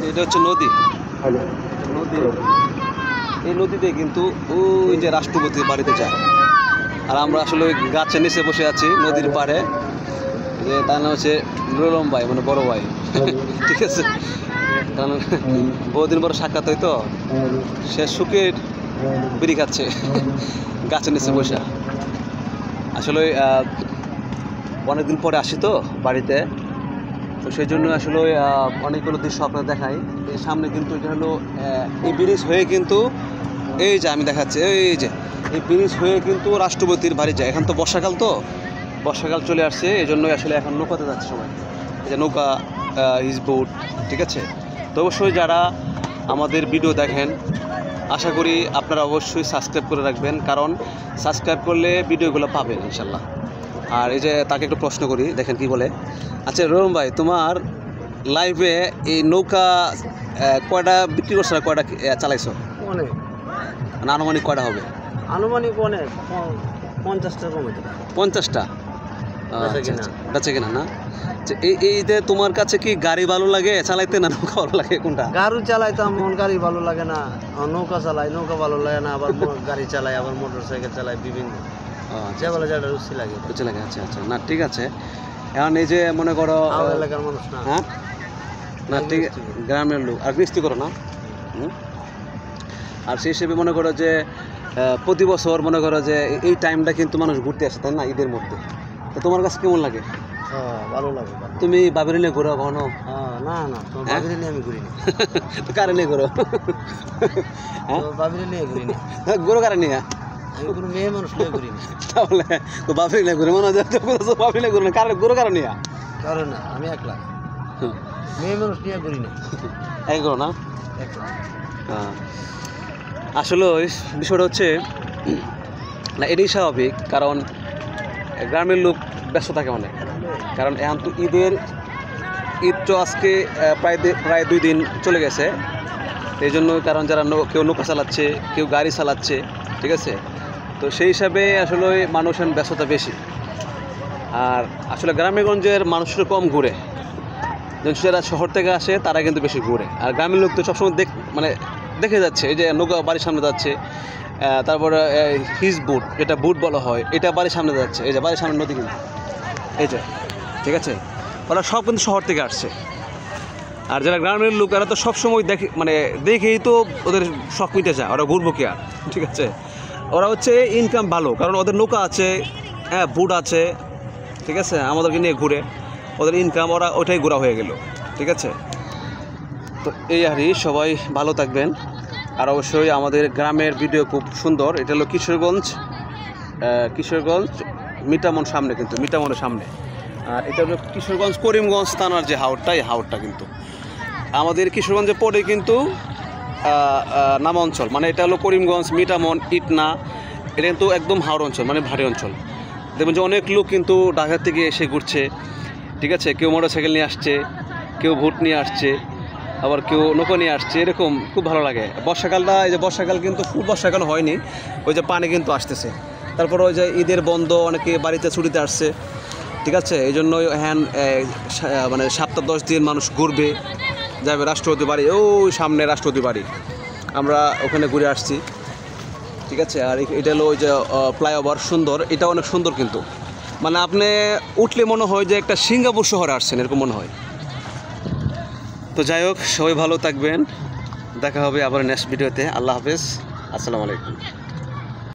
এটা হচ্ছে নদী। এই নদীতে কিন্তু ওই যে রাষ্ট্রপতির বাড়িতে যায়। আর আমরা আসলে ওই গাছের নিচে বসে আছি নদীর পাড়ে। যে তার নাম হচ্ছে নুরুল ভাই, মানে বড় ভাই। ঠিক আছে, কারণ বহুদিন পর সাক্ষাৎ হয় তো, সে শুকের বিড়ি খাচ্ছে গাছের নিচে বসে। আসলে অনেকদিন পরে আসি তো বাড়িতে, তো সেই জন্য আসলে অনেকগুলো দৃশ্য আপনার দেখাই। এই সামনে কিন্তু এটা হলো এই ব্রিজ হয়ে কিন্তু এই যে আমি দেখাচ্ছি, এই যে এই ব্রিজ হয়ে কিন্তু রাষ্ট্রপতির বাড়ি যায়। এখন তো বর্ষাকাল, তো বর্ষাকাল চলে আসছে, এই জন্যই আসলে এখন নৌকাতে যাচ্ছে সবাই। এই যে নৌকা, ইসবোট, ঠিক আছে। তো অবশ্যই যারা আমাদের ভিডিও দেখেন, আশা করি আপনারা অবশ্যই সাবস্ক্রাইব করে রাখবেন, কারণ সাবস্ক্রাইব করলে ভিডিওগুলো পাবেন ইনশাল্লাহ। আর এই যে তাকে একটু প্রশ্ন করি, দেখেন কি বলে। আচ্ছা রোহন ভাই, তোমার লাইফে এই নৌকা কয়টা বিক্রি করছো, না কয়টা চালাইছো? অনেক। মানে আনুমানিক কয়টা হবে? আনুমানিক অনেক, 50টা কমে। 50টা বেচে কিনা না? এইতে তোমার কাছে কি গাড়ি ভালো লাগে চালাইতে, না নৌকা ভালো লাগে, কোনটা? গাড়ি চালাইতাম, গাড়ি ভালো লাগে না। নৌকা চালাই, নৌকা ভালো লাগে না। আবার গাড়ি চালাই, আবার মোটর সাইকেল চালাই, বিভিন্ন যেগুলো যেটা রুচি লাগে। আচ্ছা আচ্ছা, না ঠিক আছে। এখন এই যে মনে করো এলাকার মানুষ না, হ্যাঁ না ঠিক, গ্রামের লোক আর গৃহস্থী করো না। আর সেই হিসেবে মনে করো যে প্রতি বছর মনে করো যে এই টাইমটা কিন্তু মানুষ ঘুরতে আসে, তাই না, ঈদের মধ্যে। তো তোমার কাছে কেমন লাগে? ভালো লাগে। তুমি বাবির নিয়ে ঘুরো কখনো? না না, বাবির নিয়ে আমি ঘুরি না। তো কারে নিয়ে ঘুরো? বাবির নিয়ে ঘুরি না। ঘুরো কারে নিয়ে? আমি কোনো মেয়ে মানুষ নিয়ে ঘুরি না। তাহলে তো বাবির নিয়ে ঘুরে মনে হয় বাবির নিয়ে ঘুরো না, কারে ঘুরো কারে নিয়ে? কারণ না, আমি একলা, মেয়ে মানুষ নিয়ে ঘুরি না। এই করো না? আসলে বিষয়টা হচ্ছে না, এটাই স্বাভাবিক, কারণ গ্রামের লোক ব্যস্ত থাকে অনেক। কারণ এখন তো ঈদ তো আজকে প্রায় 2 দিন চলে গেছে। এই জন্য, কারণ যারা কেউ নৌকা চালাচ্ছে, কেউ গাড়ি চালাচ্ছে, ঠিক আছে। তো সেই হিসাবে আসলে মানুষের ব্যস্ততা বেশি। আর আসলে গ্রামেগঞ্জের মানুষের কম ঘুরে, যারা শহর থেকে আসে তারা কিন্তু বেশি ঘুরে। আর গ্রামের লোক তো সবসময় দেখে যাচ্ছে, এই যে নৌকা বাড়ির সামনে যাচ্ছে, তারপরে হিজ বুট, যেটা বুট বলা হয়, এটা বাড়ির সামনে যাচ্ছে। এই যে বাড়ির সামনে নদী কিন্তু এই যে, ঠিক আছে। ওরা সব কিন্তু শহর থেকে আসছে। আর যারা গ্রামের লোক, এরা তো সবসময় দেখেই তো ওদের শখ মিটে যায়, ওরা ঘুরবো কি আর, ঠিক আছে। ওরা হচ্ছে ইনকাম ভালো, কারণ ওদের নৌকা আছে, হ্যাঁ বুট আছে, ঠিক আছে, আমাদেরকে নিয়ে ঘুরে, ওদের ইনকাম, ওরা ওইটাই ঘোরা হয়ে গেল, ঠিক আছে। তো এই আরই, সবাই ভালো থাকবেন। আর অবশ্যই আমাদের গ্রামের ভিডিও খুব সুন্দর। এটা হলো কিশোরগঞ্জ মিঠামন সামনে, কিন্তু মিঠামনের সামনে। আর এটা হলো কিশোরগঞ্জ করিমগঞ্জ থানার যে হাওরটা, এই হাওরটা কিন্তু আমাদের কিশোরগঞ্জে পড়ে, কিন্তু নাম অঞ্চল, মানে এটা হলো করিমগঞ্জ, মিঠামন, ইটনা, এটা কিন্তু একদম হাওর অঞ্চল, মানে ভারী অঞ্চল। দেখবেন যে অনেক লোক কিন্তু ঢাকা থেকে এসে ঘুরছে, ঠিক আছে। কেউ মোটরসাইকেল নিয়ে আসছে, কেউ ভুট নিয়ে আসছে, আবার কেউ নৌকা নিয়ে আসছে, এরকম খুব ভালো লাগে। বর্ষাকালটা, এই যে বর্ষাকাল কিন্তু ফুল বর্ষাকাল হয়নি, ওই যে পানি কিন্তু আসতেছে। তারপর ওই যে ঈদের বন্ধ, অনেকে বাড়িতে ছুটিতে আসছে, ঠিক আছে। এই জন্য মানে 7-10 দিন মানুষ ঘুরবে, যাবে রাষ্ট্রপতি বাড়ি, ওই সামনে রাষ্ট্রপতি বাড়ি, আমরা ওখানে ঘুরে আসছি, ঠিক আছে। আর এটা হলো ওই যে ফ্লাইওভার, সুন্দর, এটা অনেক সুন্দর কিন্তু, মানে আপনি উঠলে মনে হয় যে একটা সিঙ্গাপুর শহরে আসছেন, এরকম মনে হয়। তো যাই হোক, সবাই ভালো থাকবেন, দেখা হবে আবার নেক্সট ভিডিওতে। আল্লাহ হাফেজ, আসসালামু আলাইকুম।